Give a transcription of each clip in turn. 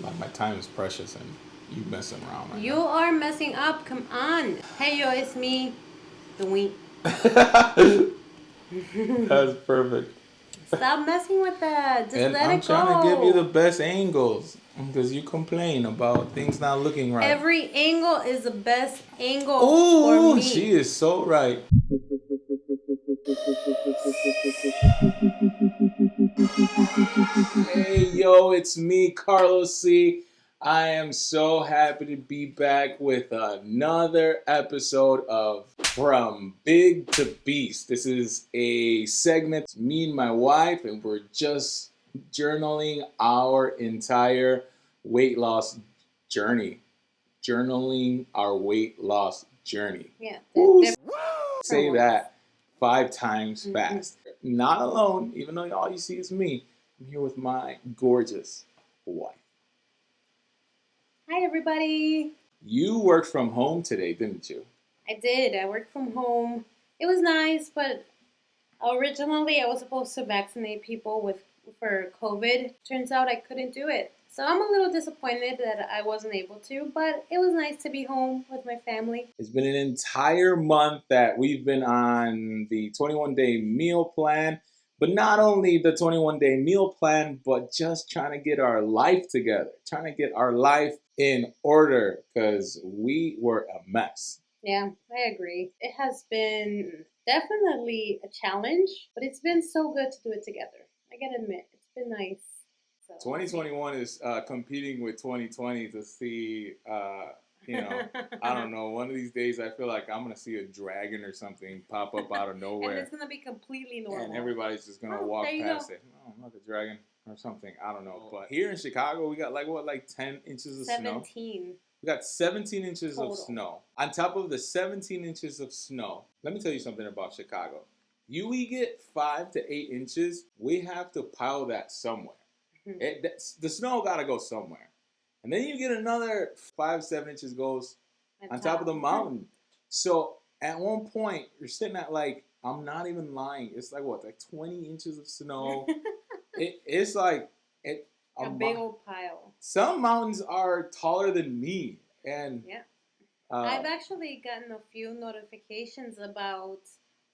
Like, my time is precious and you messing around right You are messing up. Come on. Hey, yo, it's me. The wink. That's perfect. Stop messing with that. Just And let I'm it trying to give you the go. best angles because you complain about things not looking right. Every angle is the best angle for Ooh, she me. is so right. Hey, yo, it's me, Carlos C. I am so happy to be back with another episode of From Big to Beast. This is a segment, it's me and my wife, and we're just journaling our entire weight loss journey. Journaling our weight loss journey. Yeah. Say that 5 times fast. Not alone, even though all you see is me. I'm here with my gorgeous wife. Hi, everybody. You worked from home today, didn't you? I did. I worked from home. It was nice, but originally I was supposed to vaccinate people for COVID. Turns out I couldn't do it. So I'm a little disappointed that I wasn't able to, but it was nice to be home with my family. It's been an entire month that we've been on the 21-day meal plan. But not only the 21-day meal plan, but just trying to get our life together, trying to get our life in order because we were a mess. Yeah, I agree. It has been definitely a challenge, but it's been so good to do it together. I gotta admit, it's been nice. So. 2021 is competing with 2020 to see, I don't know, one of these days I feel like I'm going to see a dragon or something pop up out of nowhere. And it's going to be completely normal. And everybody's just going to walk past it. Oh, like a dragon or something. I don't know. But here in Chicago, we got like 10 inches of 17. snow. We got 17 inches total of snow. On top of the 17 inches of snow, let me tell you something about Chicago. We get 5 to 8 inches, we have to pile that somewhere. The snow got to go somewhere. And then you get another 5-7 inches goes on top of the mountain. So at one point, you're sitting at like, I'm not even lying, it's like what, like 20 inches of snow. It's like a big old pile. Some mountains are taller than me. And yeah. I've actually gotten a few notifications about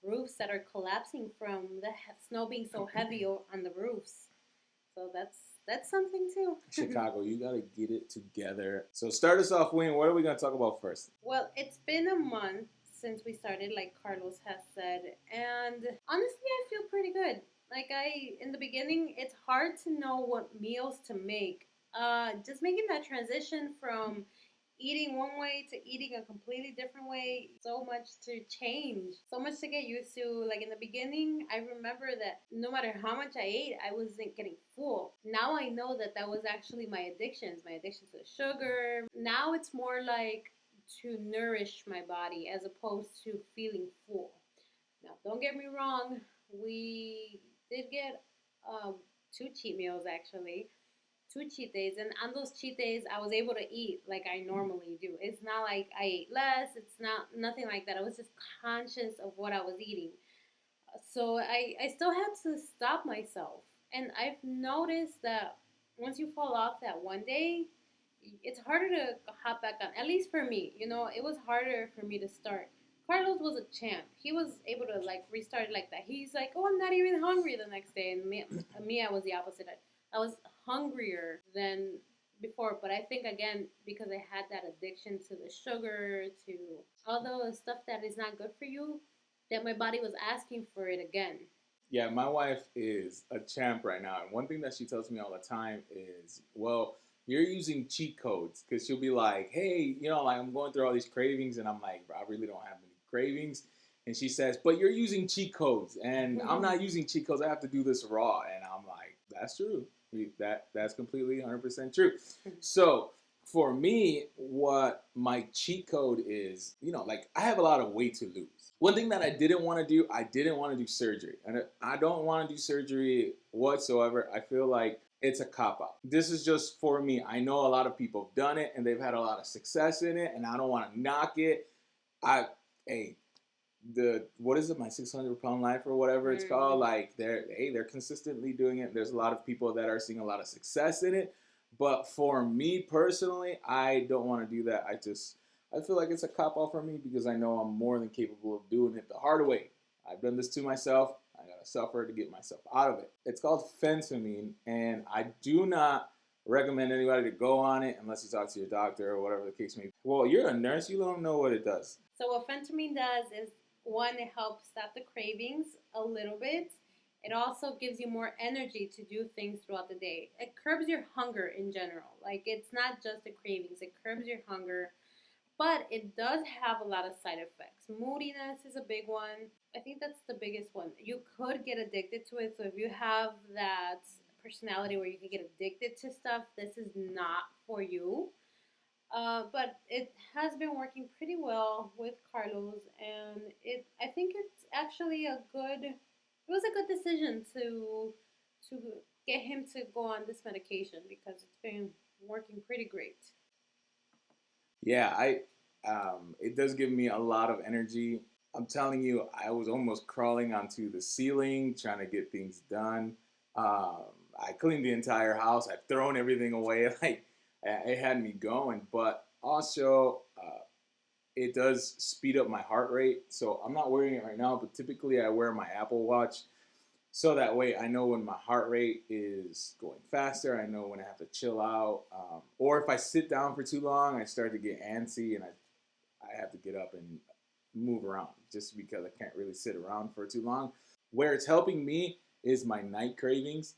roofs that are collapsing from the snow being so heavy on the roofs. So that's something too. Chicago, you gotta get it together. So start us off, Wayne. What are we gonna talk about first? Well, it's been a month since we started, like Carlos has said, and honestly, I feel pretty good. Like in the beginning, it's hard to know what meals to make. Just making that transition from eating one way to eating a completely different way, so much to change, so much to get used to. Like in the beginning, I remember that no matter how much I ate, I wasn't getting full. Now I know that that was actually my addictions, my addiction to sugar. Now it's more like to nourish my body as opposed to feeling full. Now, don't get me wrong, we did get 2 cheat meals actually, 2 cheat days, and on those cheat days I was able to eat like I normally do. It's not like I ate less, it's not nothing like that. I was just conscious of what I was eating. So I still had to stop myself. And I've noticed that once you fall off that one day, it's harder to hop back on. At least for me, it was harder for me to start. Carlos was a champ. He was able to like restart it like that. He's like, "Oh, I'm not even hungry the next day." And me, I was the opposite. I was hungrier than before. But I think again because I had that addiction to the sugar, to all the stuff that is not good for you, that my body was asking for it again. Yeah, my wife is a champ right now. And one thing that she tells me all the time is, well, you're using cheat codes. Because she'll be like, hey, like I'm going through all these cravings. And I'm like, I really don't have any cravings. And she says, but you're using cheat codes. And I'm not using cheat codes. I have to do this raw. And I'm like, that's true. That's completely 100% true. So for me, what my cheat code is, like I have a lot of weight to lose. One thing that I didn't want to do, I didn't want to do surgery. And I don't want to do surgery whatsoever. I feel like it's a cop-out. This is just for me. I know a lot of people have done it and they've had a lot of success in it, and I don't want to knock it. What is it, my 600-pound life or whatever it's called, like they're consistently doing it. There's a lot of people that are seeing a lot of success in it. But for me personally, I don't want to do that. I feel like it's a cop out for me because I know I'm more than capable of doing it the hard way. I've done this to myself. I gotta suffer to get myself out of it. It's called fentanyl, and I do not recommend anybody to go on it unless you talk to your doctor or whatever the case may be. Well, you're a nurse. You don't know what it does. So what fentanyl does is, one, it helps stop the cravings a little bit. It also gives you more energy to do things throughout the day. It curbs your hunger in general. Like, it's not just the cravings. It curbs your hunger. But it does have a lot of side effects. Moodiness is a big one. I think that's the biggest one. You could get addicted to it. So if you have that personality where you can get addicted to stuff, this is not for you. But it has been working pretty well with Carlos, and I think it's actually it was a good decision to get him to go on this medication because it's been working pretty great. Yeah, it does give me a lot of energy. I'm telling you, I was almost crawling onto the ceiling trying to get things done. I cleaned the entire house. I've thrown everything away. Like, it had me going. But also, it does speed up my heart rate. So I'm not wearing it right now, but typically I wear my Apple Watch. So that way I know when my heart rate is going faster. I know when I have to chill out. Or if I sit down for too long, I start to get antsy and I have to get up and move around just because I can't really sit around for too long. Where it's helping me is my night cravings.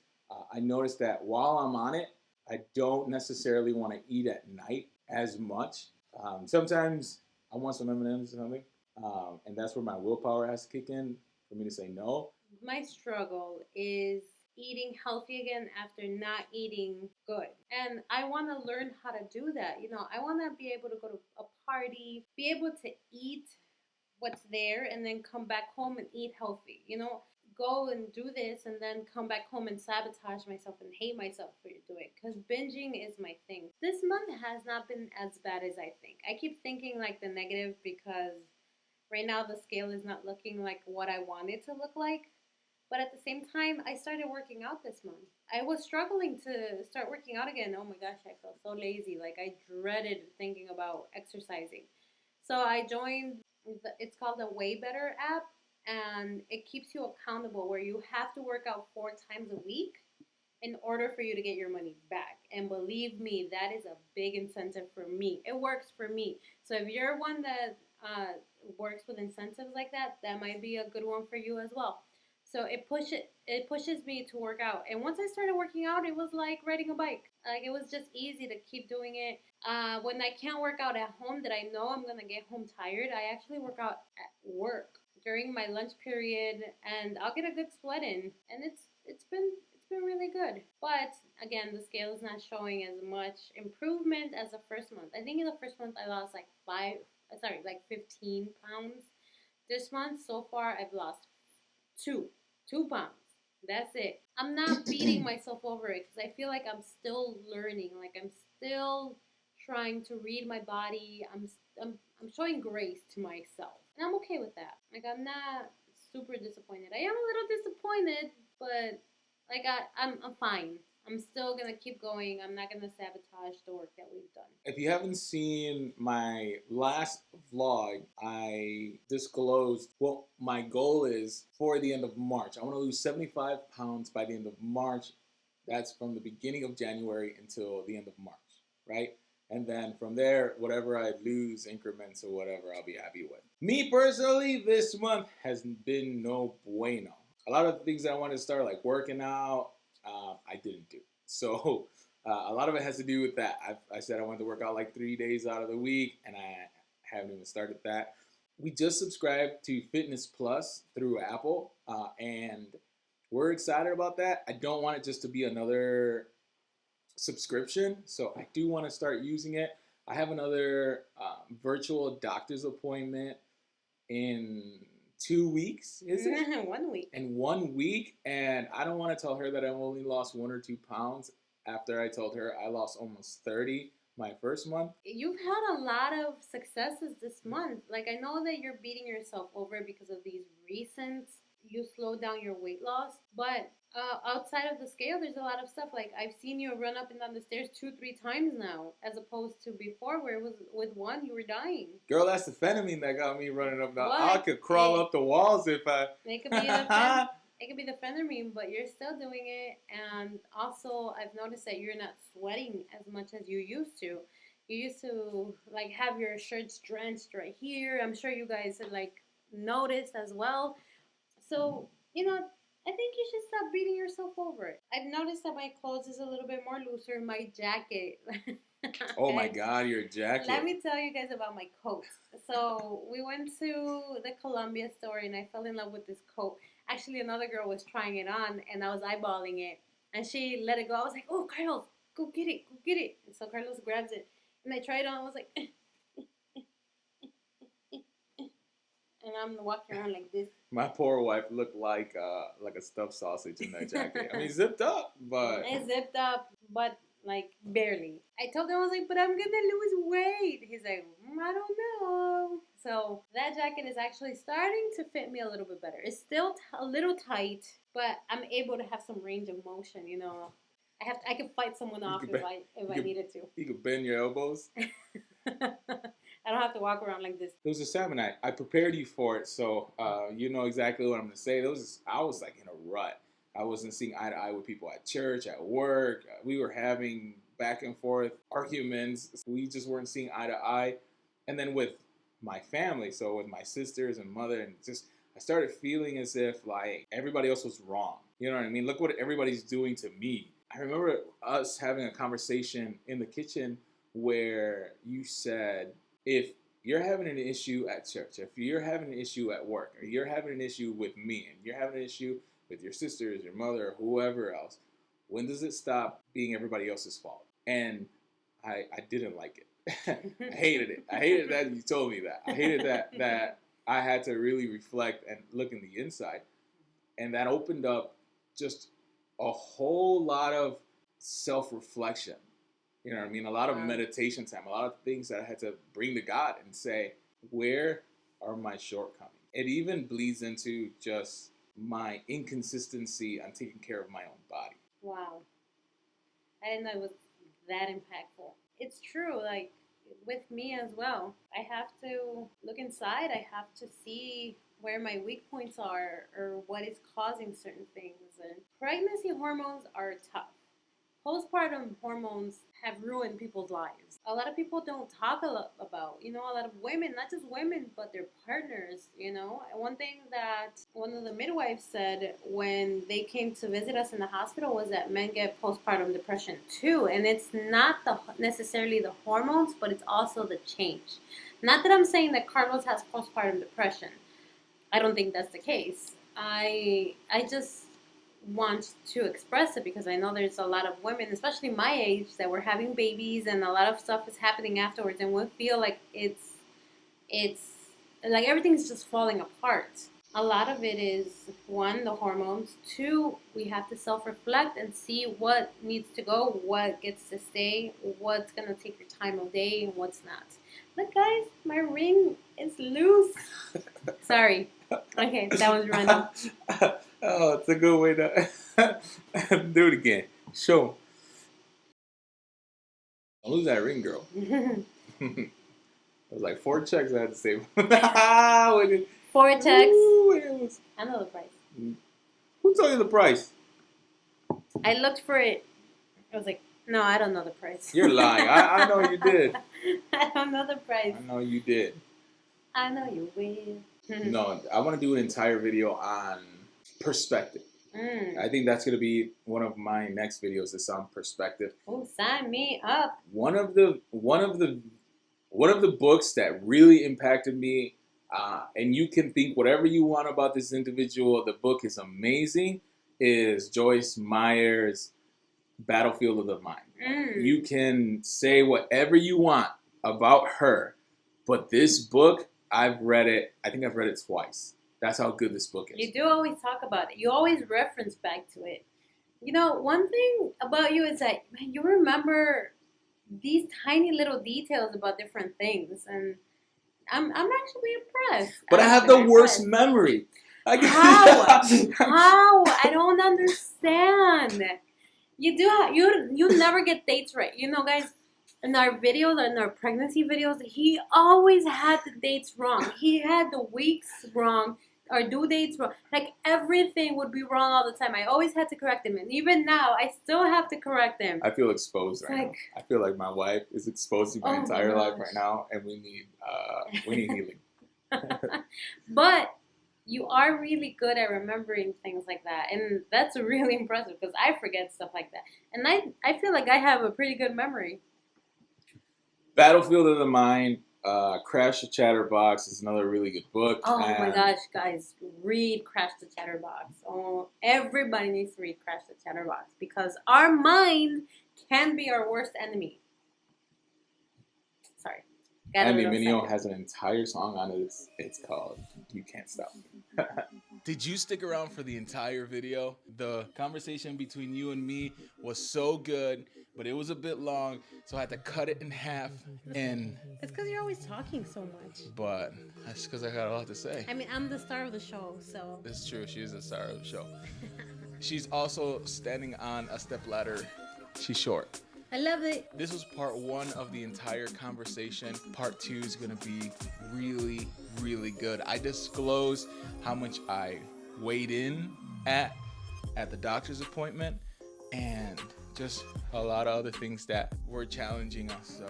I noticed that while I'm on it, I don't necessarily want to eat at night as much. Sometimes I want some M&Ms or something, and that's where my willpower has to kick in for me to say no. My struggle is eating healthy again after not eating good. And I want to learn how to do that. I want to be able to go to a party, be able to eat what's there, and then come back home and eat healthy. Go and do this and then come back home and sabotage myself and hate myself for doing it, because binging is my thing. This month has not been as bad as I think. I keep thinking like the negative because right now the scale is not looking like what I want it to look like. But at the same time, I started working out this month. I was struggling to start working out again. Oh my gosh, I felt so lazy. Like, I dreaded thinking about exercising. So I joined, it's called the Way Better app, and it keeps you accountable where you have to work out 4 times a week in order for you to get your money back. And believe me, that is a big incentive for me. It works for me. So if you're one that works with incentives like that, that might be a good one for you as well. So it pushes me to work out. And once I started working out, it was like riding a bike. Like, it was just easy to keep doing it. When I can't work out at home, that I know I'm gonna get home tired, I actually work out at work during my lunch period, and I'll get a good sweat in. And it's been really good. But again, the scale is not showing as much improvement as the first month. I think in the first month I lost like 15 pounds. This month so far I've lost 2 pounds. That's it. I'm not beating myself over it because I feel like I'm still learning. Like, I'm still trying to read my body. I'm showing grace to myself, and I'm okay with that. Like, I'm not super disappointed. I am a little disappointed, but like, I'm fine. I'm still gonna keep going. I'm not gonna sabotage the work that we've done. If you haven't seen my last vlog, I disclosed what my goal is for the end of March. I want to lose 75 pounds by the end of March. That's from the beginning of January until the end of March, right? And then from there, whatever I lose, increments or whatever, I'll be happy with. Me personally, this month has been no bueno. A lot of things I wanted to start, like working out, I didn't do. So a lot of it has to do with that. I said I wanted to work out like 3 days out of the week, and I haven't even started that. We just subscribed to Fitness Plus through Apple, and we're excited about that. I don't want it just to be another subscription, so I do want to start using it. I have another virtual doctor's appointment in 2 weeks, is it? 1 week. In 1 week, and I don't want to tell her that I only lost 1 or 2 pounds after I told her I lost almost 30 my first month. You've had a lot of successes this month. Like, I know that you're beating yourself over because of these recent, you slowed down your weight loss, but Outside of the scale, there's a lot of stuff. Like I've seen you run up and down the stairs 2, 3 times now, as opposed to before where it was with one you were dying. Girl, that's the phenamine that got me running up now. What? I could crawl up the walls if I. It could be the phenamine, but you're still doing it. And also, I've noticed that you're not sweating as much as you used to. You used to like have your shirts drenched right here. I'm sure you guys had like noticed as well. So I think you should stop beating yourself over it. I've noticed that my clothes is a little bit more looser. My jacket. Oh my God, your jacket. Let me tell you guys about my coat. So we went to the Columbia store and I fell in love with this coat. Actually, another girl was trying it on and I was eyeballing it. And she let it go. I was like, oh, Carlos, go get it, go get it. And so Carlos grabs it. And I tried it on. I was like, and I'm walking around like this. My poor wife looked like a stuffed sausage in that jacket. I mean, zipped up, but It zipped up, but like barely. I told him I was like, but I'm gonna lose weight. He's like, I don't know. So that jacket is actually starting to fit me a little bit better. It's still a little tight, but I'm able to have some range of motion. I can fight someone off if I needed to. You could bend your elbows. I don't have to walk around like this. It was a salmon night. I prepared you for it, so you know exactly what I'm going to say. I was like in a rut. I wasn't seeing eye to eye with people at church, at work. We were having back and forth arguments. We just weren't seeing eye to eye. And then with my family, so with my sisters and mother, and just I started feeling as if like everybody else was wrong. You know what I mean? Look what everybody's doing to me. I remember us having a conversation in the kitchen where you said, if you're having an issue at church, if you're having an issue at work, or you're having an issue with me, and you're having an issue with your sisters, your mother, or whoever else, when does it stop being everybody else's fault? And I didn't like it. I hated it. I hated that you told me that. I hated that I had to really reflect and look in the inside. And that opened up just a whole lot of self-reflection. You know what I mean? A lot of meditation time, a lot of things that I had to bring to God and say, where are my shortcomings? It even bleeds into just my inconsistency on taking care of my own body. Wow. I didn't know it was that impactful. It's true, like with me as well. I have to look inside. I have to see where my weak points are or what is causing certain things. And pregnancy hormones are tough. Postpartum hormones have ruined people's lives. A lot of people don't talk a lot about, a lot of women, not just women, but their partners, And one thing that one of the midwives said when they came to visit us in the hospital was that men get postpartum depression too. And it's not necessarily the hormones, but it's also the change. Not that I'm saying that Carlos has postpartum depression. I don't think that's the case. I just want to express it because I know there's a lot of women, especially my age, that were having babies and a lot of stuff is happening afterwards, and we feel like it's like everything's just falling apart. A lot of it is, one, the hormones. Two, we have to self-reflect and see what needs to go, what gets to stay, what's going to take your time of day, and what's not. Look, guys, my ring is loose. Sorry. Okay, that was random. Oh, it's a good way to do it again. Show. Don't lose that ring, girl. It was like 4 checks I had to save. 4 checks. Ooh, I know the price. Who told you the price? I looked for it. I was like, no, I don't know the price. You're lying. I know you did. I don't know the price. I know you did. I know you will. No, I want to do an entire video on perspective. I think that's going to be one of my next videos is on perspective. Oh, sign me up. One of the books that really impacted me, and you can think whatever you want about this individual, the book is amazing, is Joyce Meyer's Battlefield of the Mind. You can say whatever you want about her, but this book, I've read it. I think I've read it twice. That's how good this book is. You do always talk about it. You always reference back to it. One thing about you is that, man, you remember these tiny little details about different things, and I'm actually impressed. But I have the worst memory. How? How? I don't understand. You never get dates right. You know, guys, in our videos, in our pregnancy videos, he always had the dates wrong. He had the weeks wrong, or due dates wrong. Like, everything would be wrong all the time. I always had to correct him. And even now, I still have to correct him. I feel exposed right now. I feel like my wife is exposing my entire life right now, and we need healing. But you are really good at remembering things like that, and that's really impressive because I forget stuff like that. And I feel like I have a pretty good memory. Battlefield of the Mind, Crash the Chatterbox is another really good book. Oh my gosh, guys, read Crash the Chatterbox. Oh, everybody needs to read Crash the Chatterbox because our mind can be our worst enemy. Sorry. Andy Mineo has an entire song on it. It's called You Can't Stop Me. Did you stick around for the entire video? The conversation between you and me was so good, but it was a bit long, so I had to cut it in half. And it's because you're always talking so much. But that's because I got a lot to say. I mean, I'm the star of the show, so. It's true. She is the star of the show. She's also standing on a stepladder. She's short. I love it. This was part 1 of the entire conversation. Part 2 is going to be really, really good. I disclosed how much I weighed in at the doctor's appointment and just a lot of other things that were challenging us. So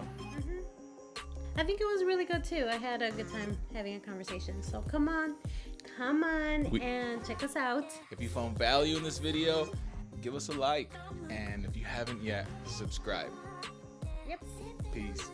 I think it was really good too. I had a good time having a conversation. So come on and check us out. If you found value in this video, give us a like, and if you haven't yet, subscribe. Yep. Peace.